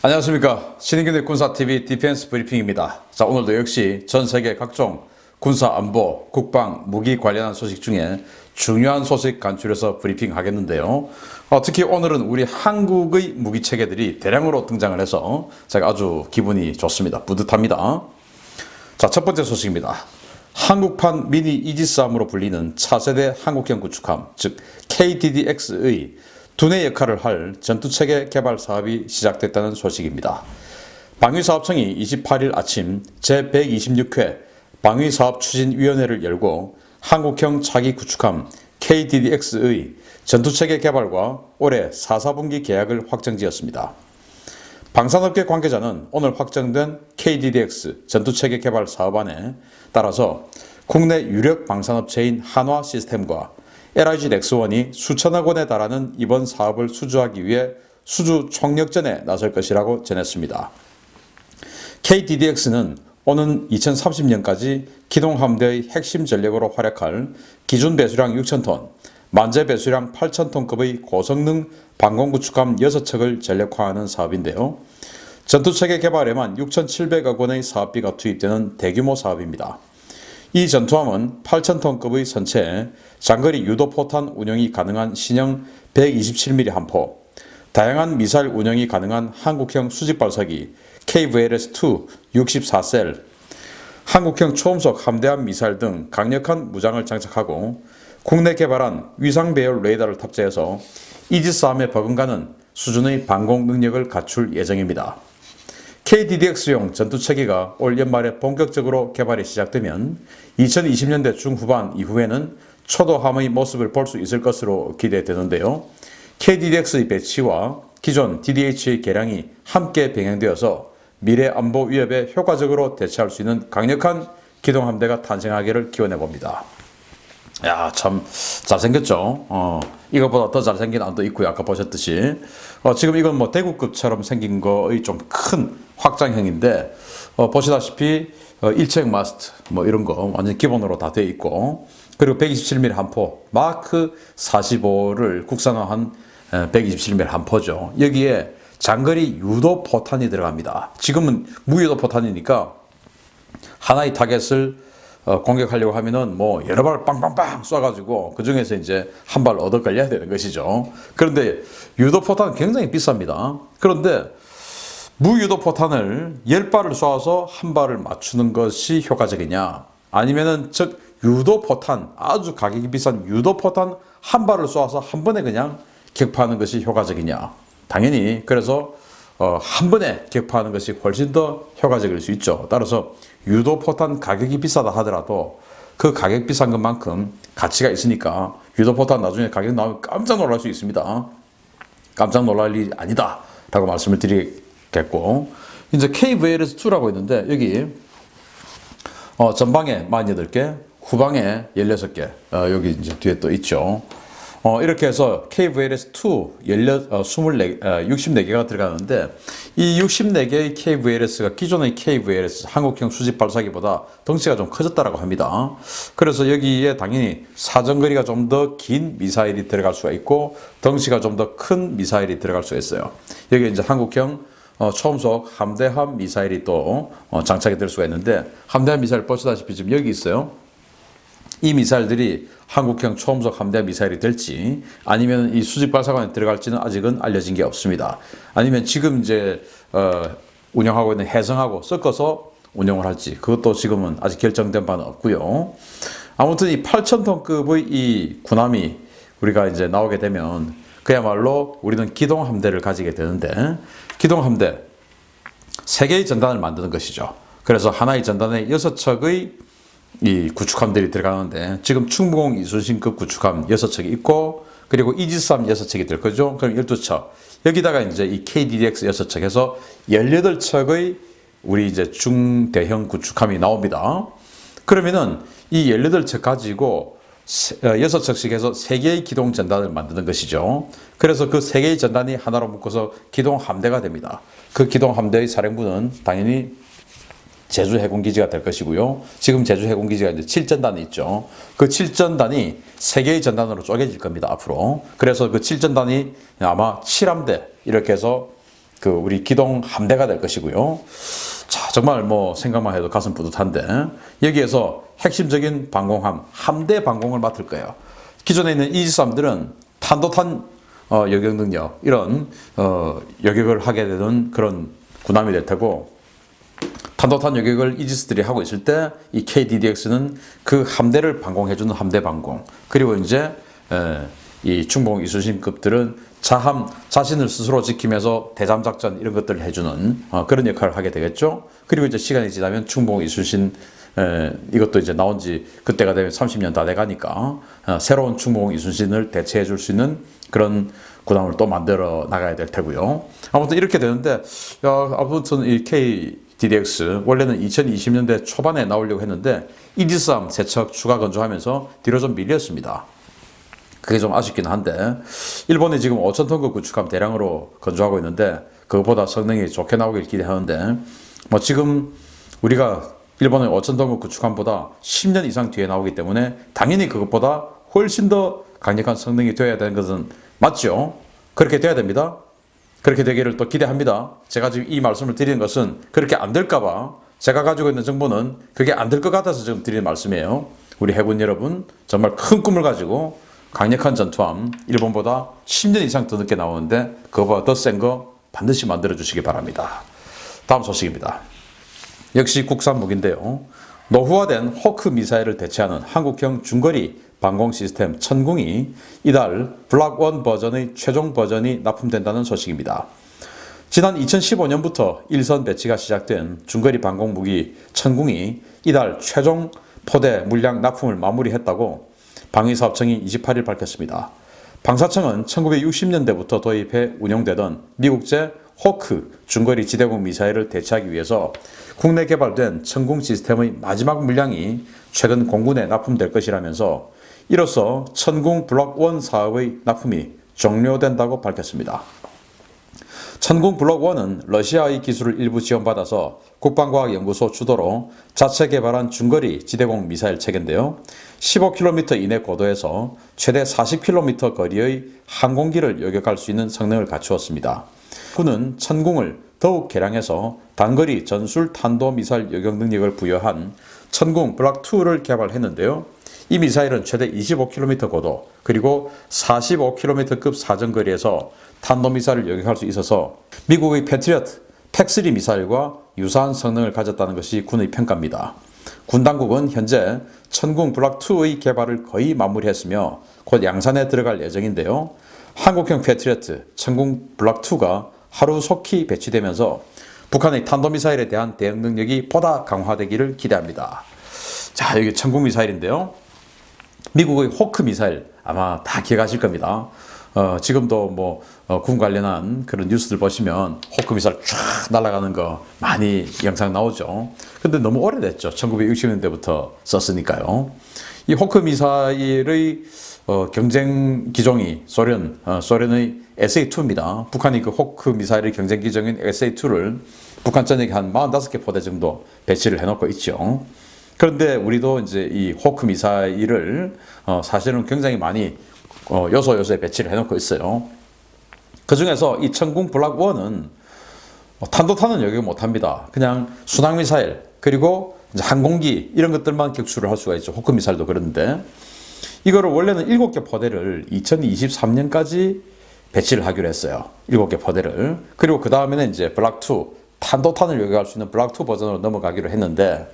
안녕하십니까. 신인균의 군사TV 디펜스 브리핑입니다. 자, 오늘도 역시 전 세계 각종 군사 안보, 국방, 무기 관련한 소식 중에 중요한 소식 간추려서 브리핑 하겠는데요. 특히 오늘은 우리 한국의 무기 체계들이 대량으로 등장을 해서 제가 아주 기분이 좋습니다. 뿌듯합니다. 자, 첫 번째 소식입니다. 한국판 미니 이지스함으로 불리는 차세대 한국형 구축함, 즉 KDDX의 두뇌 역할을 할 전투체계 개발 사업이 시작됐다는 소식입니다. 방위사업청이 28일 아침 제126회 방위사업추진위원회를 열고 한국형 차기 구축함 KDDX의 전투체계 개발과 올해 4, 4분기 계약을 확정지었습니다. 방산업계 관계자는 오늘 확정된 KDDX 전투체계 개발 사업안에 따라서 국내 유력 방산업체인 한화 시스템과 LIG 넥스원이 수천억 원에 달하는 이번 사업을 수주하기 위해 수주 총력전에 나설 것이라고 전했습니다. KDDX는 오는 2030년까지 기동함대의 핵심 전력으로 활약할 기준 배수량 6,000톤, 만재 배수량 8,000톤급의 고성능 방공구축함 6척을 전력화하는 사업인데요. 전투체계 개발에만 6,700억 원의 사업비가 투입되는 대규모 사업입니다. 이 전투함은 8,000톤급의 선체에 장거리 유도포탄 운용이 가능한 신형 127mm 함포, 다양한 미사일 운용이 가능한 한국형 수직발사기 KVLS-2 64셀, 한국형 초음속 함대함 미사일 등 강력한 무장을 장착하고 국내 개발한 위상배열 레이더를 탑재해서 이지스함에 버금가는 수준의 방공 능력을 갖출 예정입니다. KDDX용 전투체계가 올 연말에 본격적으로 개발이 시작되면 2020년대 중후반 이후에는 초도함의 모습을 볼 수 있을 것으로 기대되는데요. KDDX의 배치와 기존 DDH의 개량이 함께 병행되어서 미래 안보 위협에 효과적으로 대처할 수 있는 강력한 기동함대가 탄생하기를 기원해봅니다. 야, 참 잘생겼죠. 이것보다 더 잘생긴 안도 있고요. 아까 보셨듯이 지금 이건 뭐 대구급처럼 생긴 거의 좀 큰 확장형인데 보시다시피 일체형 마스트 뭐 이런 거 완전 기본으로 다 되어 있고, 그리고 127mm 함포 마크 45를 국산화한 127mm 함포죠. 여기에 장거리 유도 포탄이 들어갑니다. 지금은 무유도 포탄이니까 하나의 타겟을 공격하려고 하면은 뭐 여러 발 빵빵빵 쏴가지고 그 중에서 이제 한 발 얻어 걸려야 되는 것이죠. 그런데 유도 포탄은 굉장히 비쌉니다. 그런데 무유도 포탄을 10발을 쏴서 한 발을 맞추는 것이 효과적이냐, 아니면은 즉 유도 포탄, 아주 가격이 비싼 유도 포탄 한 발을 쏴서 한 번에 그냥 격파하는 것이 효과적이냐. 당연히 그래서 한 번에 격파하는 것이 훨씬 더 효과적일 수 있죠. 따라서 유도 포탄 가격이 비싸다 하더라도 그 가격 비싼 것만큼 가치가 있으니까 유도 포탄 나중에 가격 나오면 깜짝 놀랄 수 있습니다. 깜짝 놀랄 일이 아니다 라고 말씀을 드리겠고, 이제 KVLS-2라고 있는데 여기 전방에 48개, 후방에 16개, 여기 이제 뒤에 또 있죠. 이렇게 해서 KVLS-2 64개가 들어가는데, 이 64개의 KVLS가 기존의 KVLS 한국형 수직 발사기보다 덩치가 좀 커졌다라고 합니다. 그래서 여기에 당연히 사정거리가 좀 더 긴 미사일이 들어갈 수가 있고 덩치가 좀 더 큰 미사일이 들어갈 수가 있어요. 여기 이제 한국형 초음속 함대함 미사일이 또 장착이 될 수가 있는데, 함대함 미사일 보시다시피 지금 여기 있어요. 이 미사일들이 한국형 초음속 함대함 미사일이 될지 아니면 이 수직 발사관에 들어갈지는 아직은 알려진 게 없습니다. 아니면 지금 이제 운영하고 있는 해성하고 섞어서 운영을 할지, 그것도 지금은 아직 결정된 바는 없고요. 아무튼 이 8,000톤급의 이 군함이 우리가 이제 나오게 되면 그야말로 우리는 기동함대를 가지게 되는데, 기동함대 3개의 전단을 만드는 것이죠. 그래서 하나의 전단에 6척의 이 구축함들이 들어가는데, 지금 충무공 이순신급 구축함 6척이 있고, 그리고 이지스함 6척이 될 거죠. 그럼 12척. 여기다가 이제 이 KDDX 6척 해서 18척의 우리 이제 중대형 구축함이 나옵니다. 그러면은 이 18척 가지고 6척씩 해서 3개의 기동 전단을 만드는 것이죠. 그래서 그 3개의 전단이 하나로 묶어서 기동 함대가 됩니다. 그 기동 함대의 사령부는 당연히 제주 해군기지가 될 것이고요. 지금 제주 해군기지가 이제 7전단이 있죠. 그 7전단이 3개의 전단으로 쪼개질 겁니다, 앞으로. 그래서 그 7전단이 아마 7함대 이렇게 해서 그 우리 기동 함대가 될 것이고요. 자, 정말 뭐 생각만 해도 가슴 뿌듯한데 여기에서 핵심적인 방공함, 함대 방공을 맡을 거예요. 기존에 있는 이지스함들은 탄도탄 여격 능력 이런 여격을 하게 되는 그런 군함이 될 테고 탄도탄 여격을 이지스들이 하고 있을 때 이 KDDX는 그 함대를 방공해주는 함대 방공 그리고 이제 이 충봉 이순신급들은 자함 자신을 스스로 지키면서 대잠 작전 이런 것들을 해주는 그런 역할을 하게 되겠죠. 그리고 이제 시간이 지나면 충봉 이순신 이것도 이제 나온 지 그때가 되면 30년 다 돼가니까 새로운 충봉 이순신을 대체해 줄 수 있는 그런 군함을 또 만들어 나가야 될 테고요. 아무튼 이렇게 되는데 아무튼 이 KDDX 원래는 2020년대 초반에 나오려고 했는데 이지스함 3척 추가 건조하면서 뒤로 좀 밀렸습니다. 그게 좀 아쉽긴 한데 일본이 지금 5,000톤급 구축함 대량으로 건조하고 있는데 그것보다 성능이 좋게 나오길 기대하는데 뭐 지금 우리가 일본의 5,000톤급 구축함보다 10년 이상 뒤에 나오기 때문에 당연히 그것보다 훨씬 더 강력한 성능이 되어야 되는 것은 맞죠. 그렇게 돼야 됩니다. 그렇게 되기를 또 기대합니다. 제가 지금 이 말씀을 드리는 것은 그렇게 안 될까봐 제가 가지고 있는 정보는 그게 안 될 것 같아서 지금 드리는 말씀이에요. 우리 해군 여러분 정말 큰 꿈을 가지고 강력한 전투함 일본보다 10년 이상 더 늦게 나오는데 그거보다 더 센 거 반드시 만들어 주시기 바랍니다. 다음 소식입니다. 역시 국산 무기인데요. 노후화된 호크 미사일을 대체하는 한국형 중거리 방공 시스템 천궁이 이달 블락 1 버전의 최종 버전이 납품된다는 소식입니다. 지난 2015년부터 일선 배치가 시작된 중거리 방공 무기 천궁이 이달 최종 포대 물량 납품을 마무리했다고 방위사업청이 28일 밝혔습니다. 방사청은 1960년대부터 도입해 운용되던 미국제 호크 중거리 지대공 미사일을 대체하기 위해서 국내 개발된 천궁 시스템의 마지막 물량이 최근 공군에 납품될 것이라면서 이로써 천궁 블록 1 사업의 납품이 종료된다고 밝혔습니다. 천궁 블록 1은 러시아의 기술을 일부 지원받아서 국방과학연구소 주도로 자체 개발한 중거리 지대공 미사일 체계인데요. 15km 이내 고도에서 최대 40km 거리의 항공기를 요격할 수 있는 성능을 갖추었습니다. 군은 천궁을 더욱 개량해서 단거리 전술 탄도미사일 요격 능력을 부여한 천궁 블록 2를 개발했는데요. 이 미사일은 최대 25km 고도 그리고 45km급 사정거리에서 탄도미사일을 요격할 수 있어서 미국의 패트리어트 팩3 미사일과 유사한 성능을 가졌다는 것이 군의 평가입니다. 군 당국은 현재 천궁 블록 2의 개발을 거의 마무리했으며 곧 양산에 들어갈 예정인데요. 한국형 패트리어트 천궁 블록 2가 하루속히 배치되면서 북한의 탄도미사일에 대한 대응 능력이 보다 강화되기를 기대합니다. 자, 여기 천궁 미사일인데요. 미국의 호크 미사일 아마 다 기억하실 겁니다. 지금도 군 관련한 그런 뉴스들 보시면 호크 미사일 쫙 날아가는 거 많이 영상 나오죠. 근데 너무 오래됐죠. 1960년대부터 썼으니까요. 이 호크 미사일의 경쟁 기종이 소련의 SA-2입니다. 북한이 그 호크 미사일의 경쟁 기종인 SA-2를 북한 전역에 한 45개 포대 정도 배치를 해놓고 있죠. 그런데 우리도 이제 이 호크 미사일을 사실은 굉장히 많이 요소에 배치를 해놓고 있어요. 그 중에서 이 천궁 블록 1은 탄도탄은 요격 못합니다. 그냥 순항 미사일 그리고 이제 항공기 이런 것들만 격추를 할 수가 있죠. 호크 미사일도 그런데 이거를 원래는 7개 포대를 2023년까지 배치를 하기로 했어요. 7개 포대를. 그리고 그 다음에는 이제 블록 2 탄도탄을 요격할 수 있는 블록 2 버전으로 넘어가기로 했는데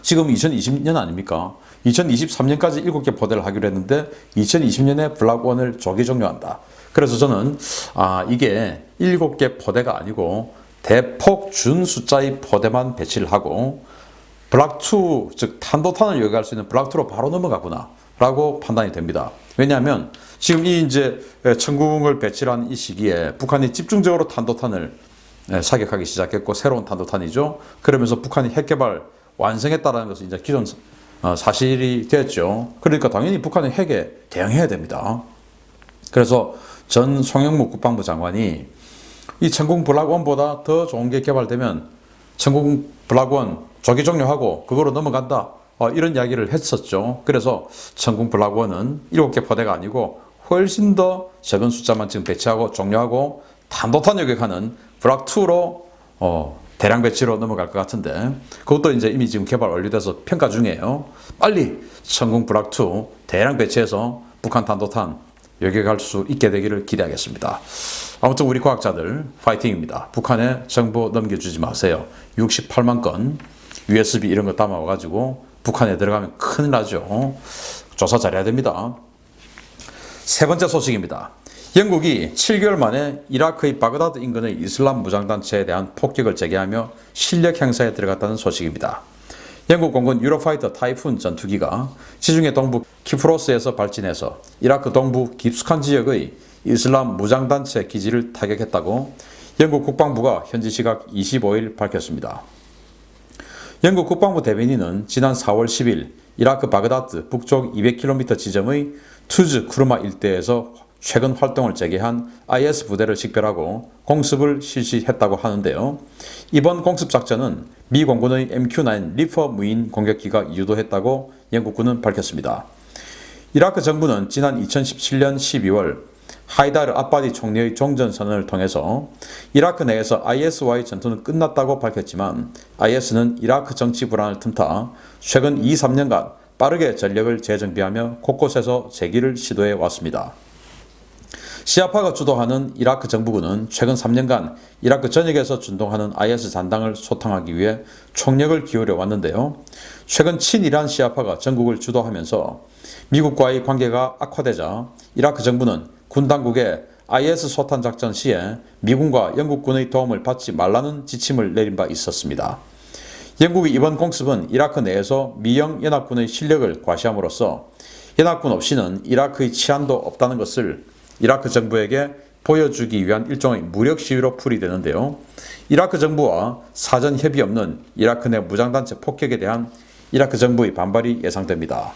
지금 2020년 아닙니까? 2023년까지 7개 포대를 하기로 했는데 2020년에 블록 1을 조기 종료한다. 그래서 저는 이게 7개 포대가 아니고 대폭 준 숫자의 포대만 배치를 하고 블록 2, 즉 탄도탄을 요격할 수 있는 블록 2로 바로 넘어가구나 라고 판단이 됩니다. 왜냐하면 지금 이 이제 천궁을 배치한 이 시기에 북한이 집중적으로 탄도탄을 사격하기 시작했고 새로운 탄도탄이죠. 그러면서 북한이 핵개발 완성했다는 것은 이제 기존 사실이 됐죠. 그러니까 당연히 북한의 핵에 대응해야 됩니다. 그래서 전 송영무 국방부 장관이 이 천궁 블록 1보다 더 좋은 게 개발되면 천궁 블록 1 조기 종료하고 그거로 넘어간다. 이런 이야기를 했었죠. 그래서 천궁 블록 1은 7개 포대가 아니고 훨씬 더 적은 숫자만 지금 배치하고 종료하고 탄도탄 요격하는 블락2로 대량 배치로 넘어갈 것 같은데 그것도 이제 이미 지금 개발 완료돼서 평가 중이에요. 빨리 천궁 블락2 대량 배치해서 북한 탄도탄 요격할 수 있게 되기를 기대하겠습니다. 아무튼 우리 과학자들 파이팅입니다. 북한에 정보 넘겨주지 마세요. 68만 건 USB 이런 거 담아와가지고 북한에 들어가면 큰일 나죠. 조사 잘해야 됩니다. 세 번째 소식입니다. 영국이 7개월 만에 이라크의 바그다드 인근의 이슬람 무장단체에 대한 폭격을 재개하며 실력 행사에 들어갔다는 소식입니다. 영국 공군 유로파이터 타이푼 전투기가 지중해 동부 키프로스에서 발진해서 이라크 동부 깊숙한 지역의 이슬람 무장단체 기지를 타격했다고 영국 국방부가 현지 시각 25일 밝혔습니다. 영국 국방부 대변인은 지난 4월 10일 이라크 바그다드 북쪽 200km 지점의 투즈 쿠르마 일대에서 최근 활동을 재개한 IS 부대를 식별하고 공습을 실시했다고 하는데요. 이번 공습 작전은 미 공군의 MQ-9 리퍼 무인 공격기가 유도했다고 영국군은 밝혔습니다. 이라크 정부는 지난 2017년 12월 하이다르 아바디 총리의 종전선언을 통해서 이라크 내에서 IS와의 전투는 끝났다고 밝혔지만 IS는 이라크 정치 불안을 틈타 최근 2-3년간 빠르게 전력을 재정비하며 곳곳에서 재기를 시도해 왔습니다. 시아파가 주도하는 이라크 정부군은 최근 3년간 이라크 전역에서 준동하는 IS 잔당을 소탕하기 위해 총력을 기울여 왔는데요. 최근 친이란 시아파가 전국을 주도하면서 미국과의 관계가 악화되자 이라크 정부는 군 당국에 IS 소탄 작전 시에 미군과 영국군의 도움을 받지 말라는 지침을 내린 바 있었습니다. 영국의 이번 공습은 이라크 내에서 미영 연합군의 실력을 과시함으로써 연합군 없이는 이라크의 치안도 없다는 것을 이라크 정부에게 보여주기 위한 일종의 무력 시위로 풀이되는데요. 이라크 정부와 사전 협의 없는 이라크 내 무장단체 폭격에 대한 이라크 정부의 반발이 예상됩니다.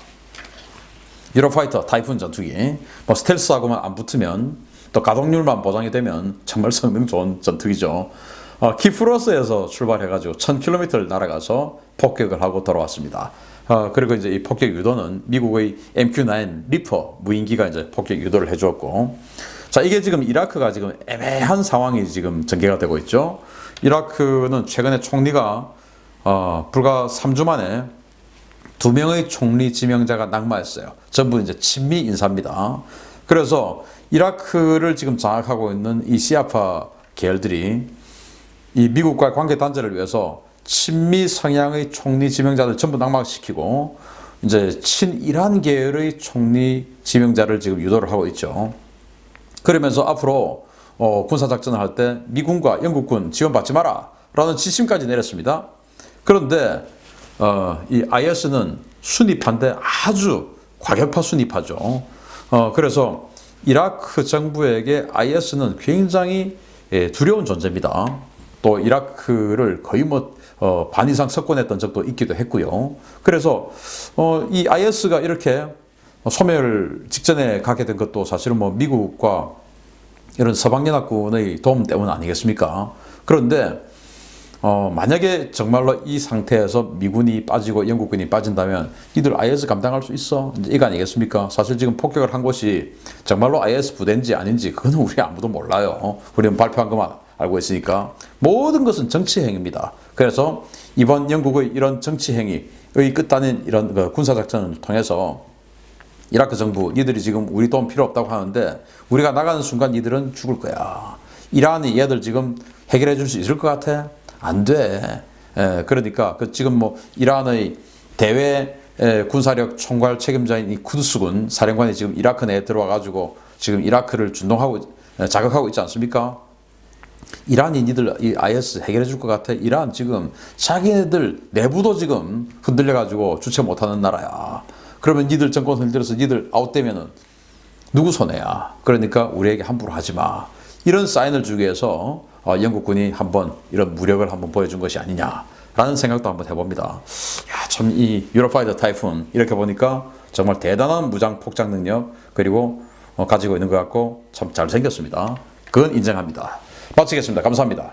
유로파이터 타이푼 전투기, 스텔스하고만 안 붙으면 또 가동률만 보장이 되면 정말 성능 좋은 전투기죠. 키프로스에서 출발해가지고 1000km를 날아가서 폭격을 하고 돌아왔습니다. 그리고 이제 이 폭격 유도는 미국의 MQ-9 리퍼 무인기가 이제 폭격 유도를 해주었고, 자, 이게 지금 이라크가 지금 애매한 상황이 지금 전개가 되고 있죠. 이라크는 최근에 총리가 불과 3주 만에 2명의 총리 지명자가 낙마했어요. 전부 이제 친미 인사입니다. 그래서 이라크를 지금 장악하고 있는 이 시아파 계열들이 이 미국과의 관계 단절을 위해서 친미 성향의 총리 지명자들 전부 낙마시키고 이제 친이란 계열의 총리 지명자를 지금 유도를 하고 있죠. 그러면서 앞으로 군사작전을 할 때 미군과 영국군 지원받지 마라 라는 지침까지 내렸습니다. 그런데 이 IS는 순위파인데 아주 과격파 순위파죠. 그래서 이라크 정부에게 IS는 굉장히 두려운 존재입니다. 또 이라크를 거의 반 이상 석권했던 적도 있기도 했고요. 그래서 이 IS가 이렇게 소멸 직전에 가게 된 것도 사실은 미국과 이런 서방연합군의 도움 때문 아니겠습니까? 그런데 만약에 정말로 이 상태에서 미군이 빠지고 영국군이 빠진다면 이들 IS 감당할 수 있어? 이제 이거 아니겠습니까? 사실 지금 폭격을 한 곳이 정말로 IS 부대인지 아닌지 그거는 우리 아무도 몰라요. 우리는 발표한 것만 알고 있으니까. 모든 것은 정치행위입니다. 그래서 이번 영국의 이런 정치행위의 끝단인 이런 군사작전을 통해서 이라크 정부, 니들이 지금 우리 도움 필요 없다고 하는데 우리가 나가는 순간 니들은 죽을 거야. 이란이 얘들 지금 해결해 줄 수 있을 것 같아? 안 돼. 그러니까 지금 이란의 대외 군사력 총괄 책임자인 이 쿠드스군 사령관이 지금 이라크 내에 들어와 가지고 지금 이라크를 자극하고 있지 않습니까? 이란이 니들 이 IS 해결해 줄 것 같아? 이란 지금 자기네들 내부도 지금 흔들려 가지고 주체 못하는 나라야. 그러면 니들 정권 흔들어서 니들 아웃되면은 누구 손해야? 그러니까 우리에게 함부로 하지 마. 이런 사인을 주기 위해서 영국군이 한번 이런 무력을 한번 보여준 것이 아니냐라는 생각도 한번 해봅니다. 야, 참 이 유로파이터 타이푼 이렇게 보니까 정말 대단한 무장 폭장 능력 그리고 가지고 있는 것 같고 참 잘생겼습니다. 그건 인정합니다. 마치겠습니다. 감사합니다.